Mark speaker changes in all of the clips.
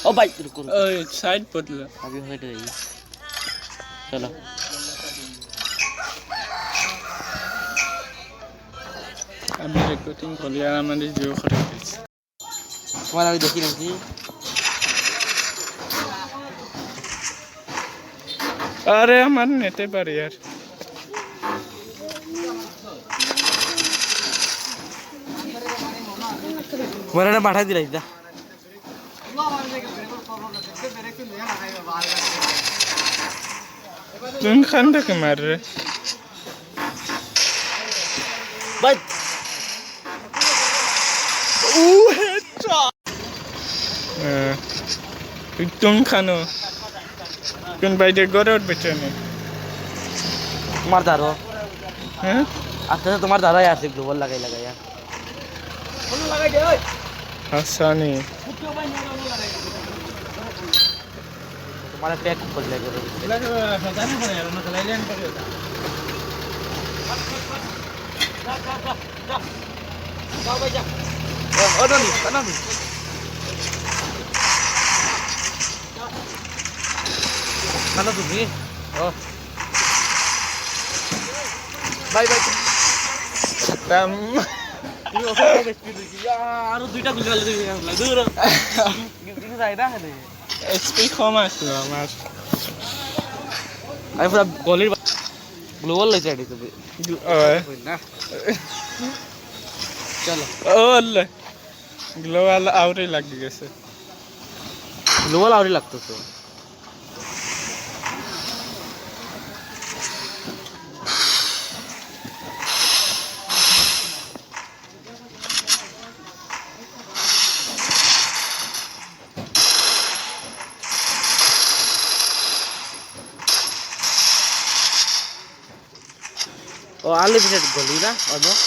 Speaker 1: ओ भाई रुको
Speaker 2: ओए साइड बदलो
Speaker 1: अभी हट गई चलो
Speaker 2: আমি রেকর্ডিং করি আর আমাদের জিও করে দিচ্ছি
Speaker 1: तुम्हारा अभी देखी नहीं थी
Speaker 2: আরে আমার নেটে পারি यार
Speaker 1: तुम्हारा ना बैठा दिला इधर
Speaker 2: तुम खान के मार रहे
Speaker 1: भाई
Speaker 2: तुम खानो तुम भाई दे गोरे और बेचे नहीं
Speaker 1: तुम्हारा दारो
Speaker 2: हैं
Speaker 1: अच्छा तो तुम्हारा दारो यार सिर्फ ग्लोबल लगा यार लगा दे ओए
Speaker 2: हसानी
Speaker 1: तुम्हारा पैक खोल ले करो जाने पड़ेगा यार ना चला लेने पड़ेगा जाओ भाई जा ओ नहीं करना नहीं खाना तुम्ही ओ बाय बाय
Speaker 2: तम
Speaker 1: তুমি ওসব কবে স্পিড দিছি আর দুইটা গুলি মারলে তুমি দূর দিকে যাই না হলে
Speaker 2: এসপি কম আসলো আমার
Speaker 1: আমি পুরো গলির গ্লোবাল লাইছে এডি তুমি
Speaker 2: ওই
Speaker 1: না চলো
Speaker 2: ওলে গ্লোবাল আউরে লাগি গেছে
Speaker 1: গ্লোবাল আউরে লাগতেছে ओ अनलिमिटेड गोली ना ऑलमोस्ट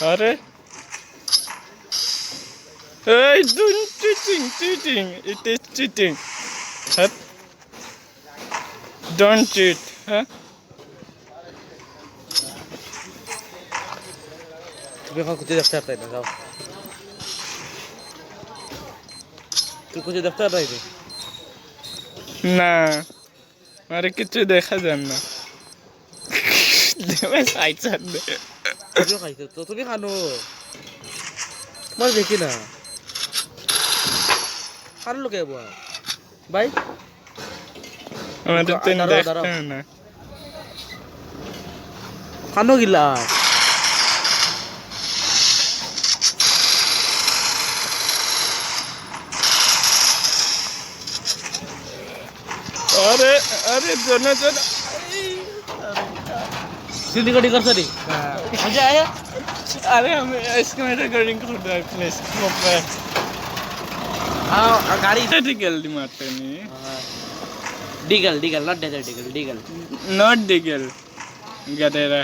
Speaker 2: अरे hey don't cheating it is cheating huh? don't cheat huh?
Speaker 1: তুমি এখন कुछ देखते रहता है ना जाओ तू कुछ देखता रहता है
Speaker 2: না আরে কিছু দেখা যান না দেবে সাইড দে
Speaker 1: तुझे खाई तो तुम भी खानो मर देखी ना खान लो क्या हुआ भाई
Speaker 2: আমাদের তো দেখতে না
Speaker 1: खानो गिला
Speaker 2: अरे अरे दोनों जन
Speaker 1: सीधी कटी कर सरी मजा आया
Speaker 2: अरे हम इसके में रिकॉर्डिंग कर रहे हैं प्लीज
Speaker 1: हाँ गाड़ी
Speaker 2: इधर जल्दी मारते नहीं
Speaker 1: डीगल डीगल नॉट डेजर्ट डीगल डीगल
Speaker 2: नॉट डिगल गदेरा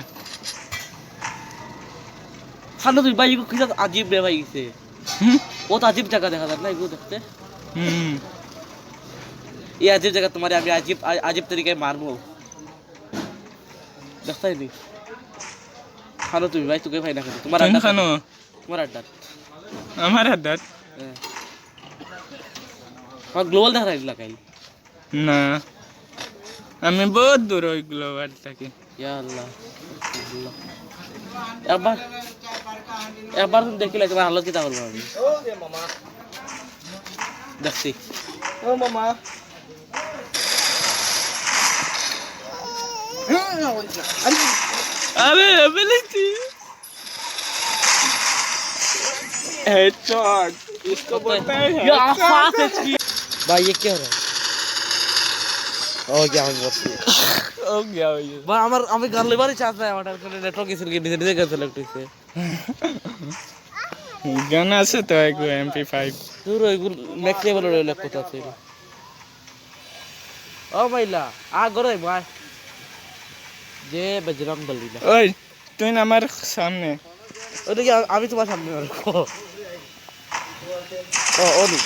Speaker 1: खानो तुम भाई को कितना अजीब है भाई से वो तो अजीब जगह देखा था ना इसको देखते ये अजीब जगह तुम्हारे अभी अजीब अजीब तरीके मारूं देखता ही नहीं खानो तुम भाई तुके भाई ना खानो तुम्हारा
Speaker 2: तुम खानो
Speaker 1: तुम्हारा अड्डा
Speaker 2: हमारा दत
Speaker 1: हाँ ग्लोबल देख रहा है कहीं
Speaker 2: ना हमें बहुत दूर हो ग्लोबल तक
Speaker 1: या अल्लाह एक बार तुम देख ले तुम्हारा हालत कितना होगा अभी ओ मामा देखती ओ मामा
Speaker 2: अरे एबिलिटी हेडशॉट इसको बोलते हैं
Speaker 1: ये आवाज है भाई ये क्या हो रहा है ओ क्या हो बस
Speaker 2: हो गया ये
Speaker 1: भाई हमार हमें कर ले बारी चाहता है हमारा नेटवर्क किसी के नीचे कर सेलेक्ट से
Speaker 2: गाना से तो एक MP5
Speaker 1: दूर है नेक्स्ट लेवल रे लग कोता से ओ भाईला आ गरे भाई जे बजरंग बली ना
Speaker 2: ओए तू हमारे सामने
Speaker 1: अरे क्या अभी तुम्हारे सामने रखो ओ ओली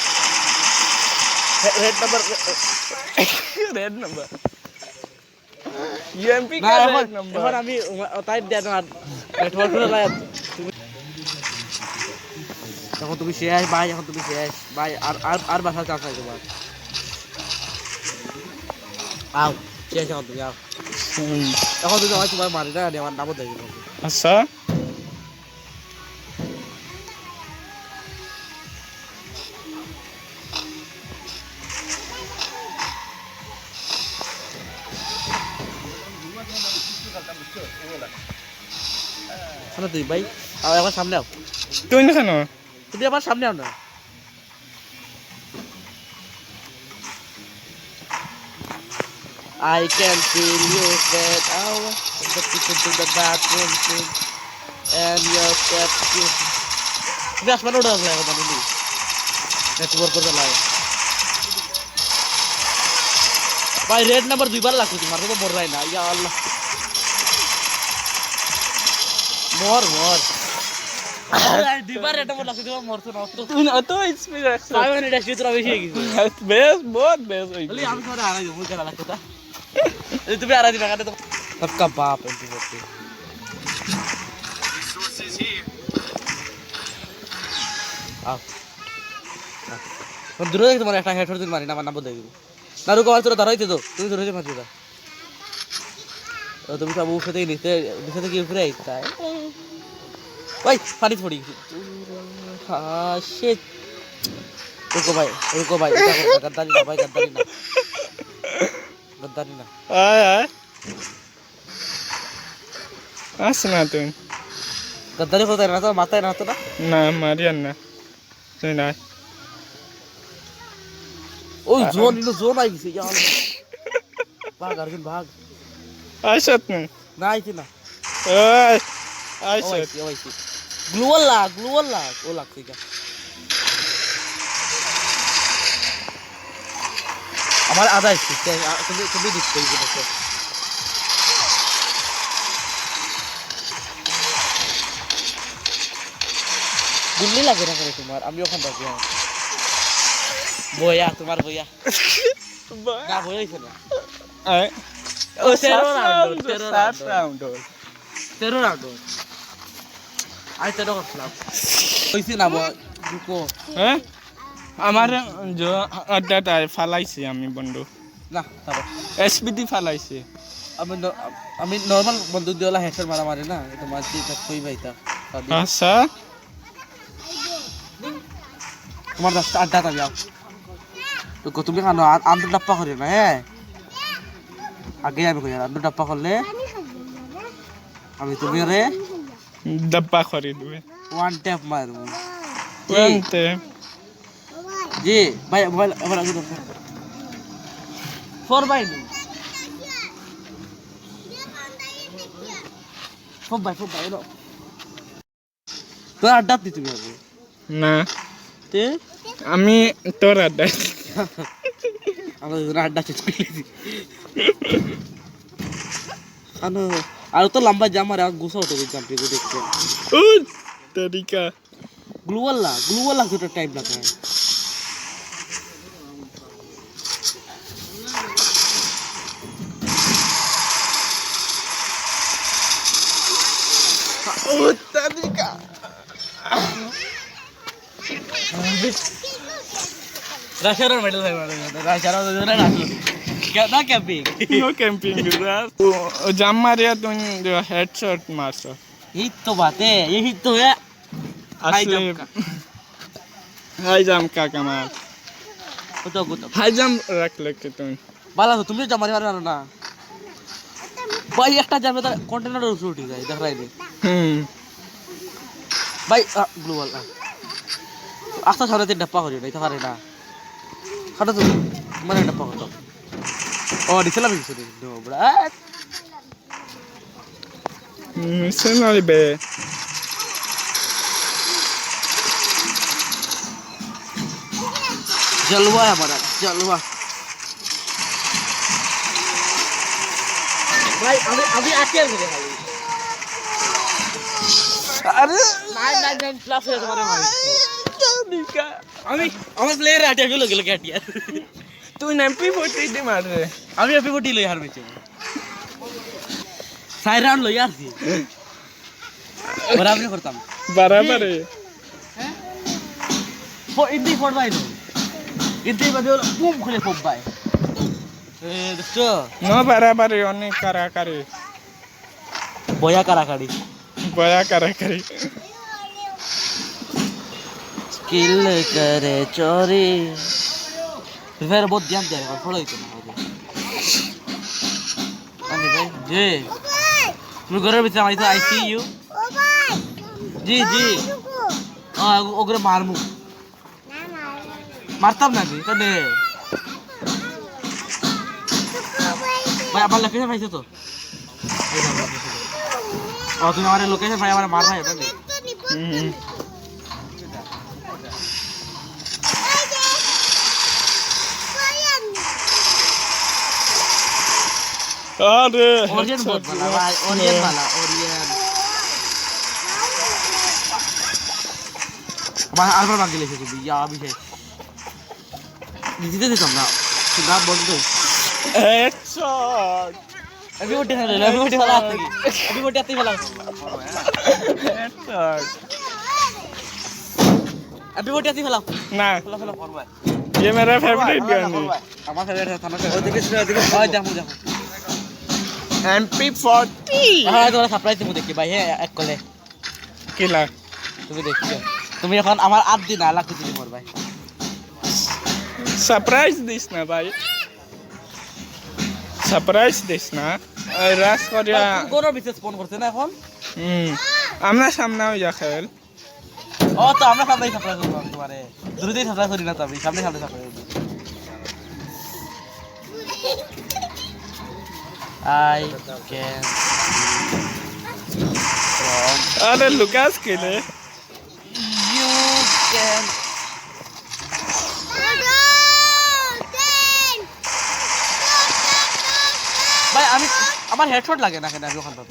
Speaker 1: रेड नंबर UMP का रेड नंबर
Speaker 2: এবার
Speaker 1: আমি তাই দেন নেটওয়ার্ক করে লাই এখন তুমি শেষ ভাই, এখন তুমি শেষ ভাই, আর বাসার চান্স নাই তোমার। আও শেষ এখন তুমি, আও এখন তুমি আমার তোমার মারি না, আমার নামও দেখি
Speaker 2: আচ্ছা
Speaker 1: শোনো তুই ভাই, আমার সামনে আও,
Speaker 2: তুই না কেন
Speaker 1: তুমি আমার সামনে আও না। I can feel you get out of the kitchen to the bathroom sink and your steps you. তুমি আসমানে উঠে আসলে এখন আমি নেটওয়ার্ক করে লাই ভাই, রেড নাম্বার 2 বার লাগছে তোমার তো মর রাই না, ইয়া আল্লাহ মর 2 বার রেড নাম্বার লাগছে তোমার মরছো না তো,
Speaker 2: তুই না তো স্পিড রাখছ
Speaker 1: 5 মিনিট আসলে তোরা বেশি হয়ে গেছে।
Speaker 2: বেশ বহুত বেশ হই
Speaker 1: বলি আমি তোমার আড়াই দেবো কেন লাগতো তা, তুমি আড়াই দিবা কেন? তো সবকা বাপ এমপি করতে আও দূরে দেখে তোমার একটা হেডশট দিন মারি না, আমার নাম বলে দিব না। রুকো আর তোরা দাঁড়াইতে তো, তুমি ধরে মারছো না, তুমি সব উঠে থেকে নিতে নিচে কি উপরে আইতা ওই পানি পড়ি হ্যাঁ শিট। রুকো ভাই গদ্দারি না ভাই, গদ্দারি না
Speaker 2: আয় আয় আস না তুই
Speaker 1: গদ্দারি কোথায় না তো, মাথায় না তো না।
Speaker 2: না মারিয়ান না তুই না
Speaker 1: ওই জোন আই গেছে, ইয়া আল্লাহ ভাগ আর্জুন ভাগ,
Speaker 2: আইসত
Speaker 1: না আইছি না,
Speaker 2: ওই
Speaker 1: ও
Speaker 2: আইসত
Speaker 1: আইছি গ্লুয়াল লাগ ও লাগছে যা আমার আধা আসছে, তুমি দিচ্ছ এই যেটা গুল্লি লাগে না করে তোমার, আমি ওখান থাকি বইয়া তোমার বইয়া না বই হইছে না
Speaker 2: আয়
Speaker 1: ও 13
Speaker 2: রাউন্ড
Speaker 1: আই 13 করছিলাম হইছে না দুকো
Speaker 2: হ্যাঁ আমার যে আড্ডাটা ফালাইছি আমি বন্ধু
Speaker 1: না তারপর
Speaker 2: এসপিডি ফালাইছি
Speaker 1: আমি নরমাল বন্দুক দিওলা হেডশট মারি না, এটা মারছি তা কই ভাইতা
Speaker 2: আচ্ছা
Speaker 1: তোমার 10টা আড্ডা তাবি আও তো তুমি কেন আন্দর ডাপ্পা করি না, হ্যাঁ আগে আমি কই আন্দর ডাপ্পা করলে আমি তুমি রে
Speaker 2: ডাব্বা করে দিবে
Speaker 1: ওয়ান ট্যাপ মারবো
Speaker 2: ওয়ান্তে
Speaker 1: জি ভাই মোবাইল আবার আগে দরকার 4 বাই নি ফোন ভাই এলো তোর আড্ডা দি তুমি আগে
Speaker 2: না
Speaker 1: তে
Speaker 2: আমি তোর আড্ডা
Speaker 1: আমরা আড্ডা শেষ করে দিছি আনো আর তো লম্বা জাম আর গুছা উঠে গেছে জাম্পে দেখতে
Speaker 2: উন তরিকা
Speaker 1: গ্লুয়াল লাগ তো টাইম লাগে
Speaker 2: ও তরিকা
Speaker 1: রাশার মেডেল ভাই রাশার না না ক্যাম্পিং
Speaker 2: নো ক্যাম্পিং গ্রাস ও জাম মারিয়া তুই হেডশট মারছ
Speaker 1: এই তো বাতে এই তো है
Speaker 2: আসলে হাই জাম কাকা মার
Speaker 1: কত
Speaker 2: হাই জাম রাখলে কি তুই
Speaker 1: বালা তো তুমি জামারি মারো না ভাই একটা জামে তো কন্টেনারের উপরে উঠে যায় দেখ রাইলে ভাই গ্লোবাল আস্তা সামনে তিন ডাপ্পা করি না এটা পারে না খাটো তো মানে ডাপ্পা করতো ও দিছিলাম কিছু দিন বড়া
Speaker 2: মিশনারি বে
Speaker 1: जलवा है हमारा जलवा भाई अभी आके मेरे भाई
Speaker 2: अरे
Speaker 1: 999 प्लस है तुम्हारे भाई আমি প্লেয়ার আটিয়া গেল ক্যাটিয়া
Speaker 2: তুই এমপি 40 দে মার রে
Speaker 1: আমি এমপি 40 লই হার বেচে সাইরান লই আসি বরাবরই করতাম
Speaker 2: বারাবারে
Speaker 1: ইন্দি ফোড়বাই নো ইন্দি বাদে বুম খুলে ফোড়বাই দেখছো
Speaker 2: নো বারাবারে অনেক কারাকারি
Speaker 1: বয়া কারাকারি
Speaker 2: বয়া কারাকারি
Speaker 1: स्किल करे चोरी फिर बहुत ध्यान दे रहा फॉलो ही करना होगा अरे भाई जी तुम घर में आई तो आई सी यू जी जी हाँ ओगरे मारमू मारता ना भी तने भाई अपन लोकेशन भाई से तो और तुम हमारे लोकेशन भाई हमारे मार भाई है तने
Speaker 2: अरे
Speaker 1: ओरियन बहुत वाला भाई ओरियन वाला ओरियन भाई आलबर मांग ले से या अभी है जीते थे तुम ना सुना बोल दो
Speaker 2: हेडशॉट
Speaker 1: अभी वो टेन ले अभी वो टेन वाला आती अभी वो टेन वाला
Speaker 2: हेडशॉट
Speaker 1: अभी वो टेन वाला
Speaker 2: ना
Speaker 1: फला फला फॉर भाई
Speaker 2: ये मेरा फेवरेट गन है
Speaker 1: हमारा फेवरेट है थाना से देखो ओए देखो देखो
Speaker 2: MP40
Speaker 1: হ্যাঁ তোরা সারপ্রাইজ দেবো দেখি ভাই হ্যাঁ এক কলে
Speaker 2: কিলা
Speaker 1: তুমি দেখছো তুমি এখন আমার 8 দিন আলা খুঁজে মোর ভাই
Speaker 2: सरप्राइज दिस ना भाई सरप्राइज दिस ना রাস করিয়া
Speaker 1: কোন বিশেষ ফোন করছে না এখন
Speaker 2: আমরা সামনে হইয়া খেল
Speaker 1: ও তো আমরা সামনেই সারপ্রাইজ করব তোমারে দূরেই সারপ্রাইজ করি না তো আমি সামনে সামনে সারপ্রাইজ করি I can
Speaker 2: अरे लुकास के लिए
Speaker 1: you can ভাই আমি আমার হেডশট লাগে না কেন আমি ওখান থেকে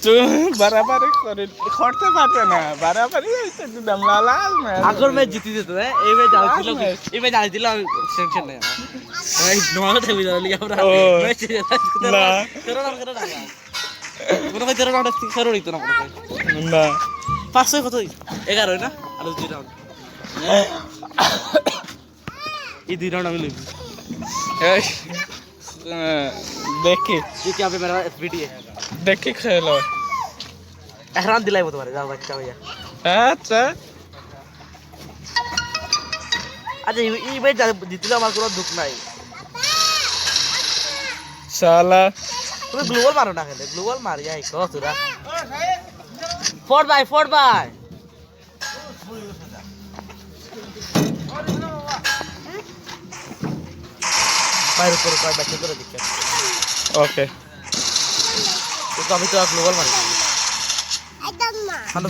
Speaker 2: तू बराबर करते पाते ना बराबर ही ऐसे तू दमला लाल में
Speaker 1: আগর ম্যাচ জিতে যেত হ্যাঁ এই ম্যাচ জানি দিল এই ম্যাচ জানি দিল আমি টেনশন নাই ভাই নয় থেকে বিদায় লিয়া আমরা ম্যাচ
Speaker 2: না
Speaker 1: তেরো রান করে না কোনো ভাই 13 রাউন্ড ঠিক করে দিত না কোনো ভাই
Speaker 2: না
Speaker 1: 500 কত 11 না আর 2 রাউন্ড এই 2 রাউন্ড আমি লইব
Speaker 2: देखी
Speaker 1: ये क्या पे मेरा एसपीडी है
Speaker 2: देखी खेलो
Speaker 1: एहरान दिलाई वो तुम्हारे जाओ बच्चा भैया
Speaker 2: अच्छा
Speaker 1: अच्छा ये भाई जितने हमारे को दुख नहीं
Speaker 2: साला
Speaker 1: तुम्हें ग्लोबल मारो ना खेले ग्लोबल मार यार एक और सुरा फोर्ड बाय भाई रुको बच्चे तो दिक्कत
Speaker 2: ओके
Speaker 1: तो अभी तो आप ग्लोबल मार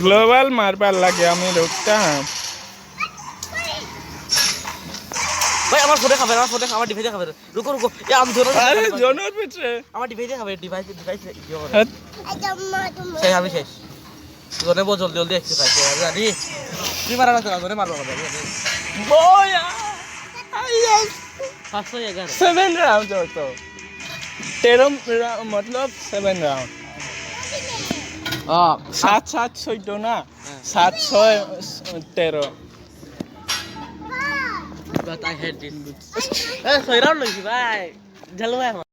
Speaker 2: ग्लोबल मारबार लगे हमें रुकता हैं
Speaker 1: भाई हमारे फोन हमारे डिवाइस खाबे रुको ये हम दोनों
Speaker 2: अरे जोनर पीछे
Speaker 1: हमारे डिवाइस खाबे डिवाइस यो करे सही हमें शेष दोनों बहुत जल्दी एक्सरसाइज है जानी नहीं मारा ना दोनों मारो
Speaker 2: बोया यस
Speaker 1: 511
Speaker 2: 7 राउंड हो तो 13 मतलब 7 राउंड
Speaker 1: हां
Speaker 2: 7 14 ना 7 6 13
Speaker 1: but I hate this. 6 round lagi, bye. Jalan